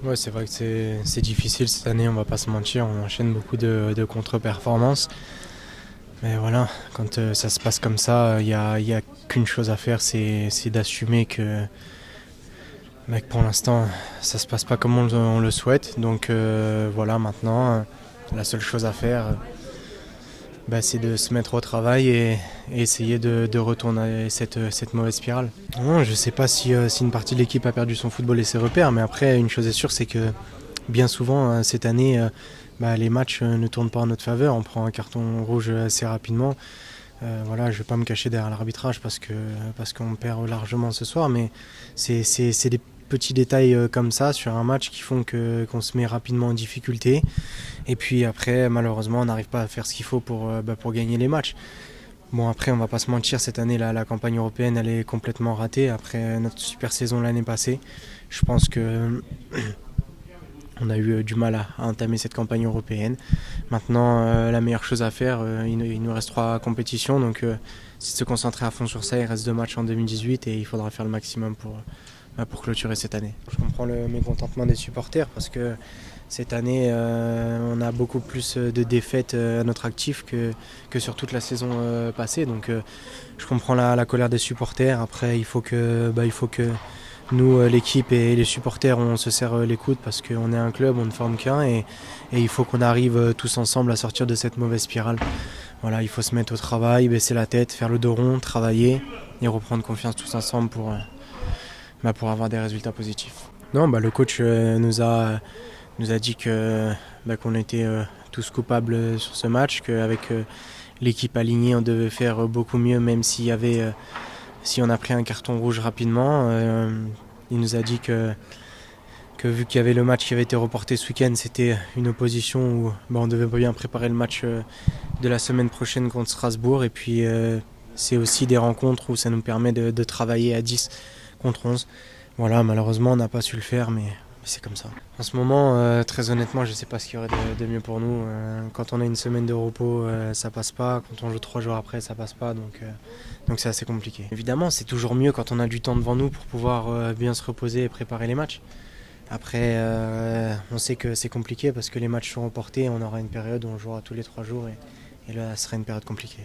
Ouais, c'est vrai que c'est difficile cette année, on va pas se mentir, on enchaîne beaucoup de contre-performances. Mais voilà, quand ça se passe comme ça, il y a qu'une chose à faire, c'est d'assumer que, pour l'instant, ça se passe pas comme on le souhaite. Donc voilà, maintenant, la seule chose à faire, c'est de se mettre au travail et essayer de retourner cette mauvaise spirale. Non, je sais pas si une partie de l'équipe a perdu son football et ses repères, mais après, une chose est sûre, c'est que bien souvent, cette année, les matchs ne tournent pas en notre faveur. On prend un carton rouge assez rapidement. Voilà, je ne vais pas me cacher derrière l'arbitrage parce qu'on perd largement ce soir, mais c'est des petits détails comme ça sur un match qui font qu'on se met rapidement en difficulté. Et puis après, malheureusement, on n'arrive pas à faire ce qu'il faut pour gagner les matchs. Bon, après, on va pas se mentir, cette année, la campagne européenne, elle est complètement ratée après notre super saison l'année passée. Je pense que on a eu du mal à entamer cette campagne européenne. Maintenant, la meilleure chose à faire, il nous reste 3 compétitions, donc c'est de se concentrer à fond sur ça. Il reste 2 matchs en 2018 et il faudra faire le maximum pour clôturer cette année. Je comprends le mécontentement des supporters parce que cette année, on a beaucoup plus de défaites à notre actif que sur toute la saison passée. Donc je comprends la colère des supporters. Après, il faut que nous, l'équipe et les supporters, on se serre les coudes parce qu'on est un club, on ne forme qu'un et il faut qu'on arrive tous ensemble à sortir de cette mauvaise spirale. Voilà, il faut se mettre au travail, baisser la tête, faire le dos rond, travailler et reprendre confiance tous ensemble pour avoir des résultats positifs. Non, le coach nous a dit qu'on était tous coupables sur ce match, qu'avec l'équipe alignée, on devait faire beaucoup mieux, même si on a pris un carton rouge rapidement. Il nous a dit que vu qu'il y avait le match qui avait été reporté ce week-end, c'était une opposition où on devait bien préparer le match de la semaine prochaine contre Strasbourg. Et puis c'est aussi des rencontres où ça nous permet de travailler à 10 contre 11. Voilà, malheureusement on n'a pas su le faire, mais c'est comme ça. En ce moment, très honnêtement, je ne sais pas ce qu'il y aurait de mieux pour nous. Quand on a une semaine de repos, ça passe pas. Quand on joue 3 jours après, ça passe pas. Donc c'est assez compliqué. Évidemment, c'est toujours mieux quand on a du temps devant nous pour pouvoir bien se reposer et préparer les matchs. Après, on sait que c'est compliqué parce que les matchs sont reportés. On aura une période où on jouera tous les 3 jours et là, ça sera une période compliquée.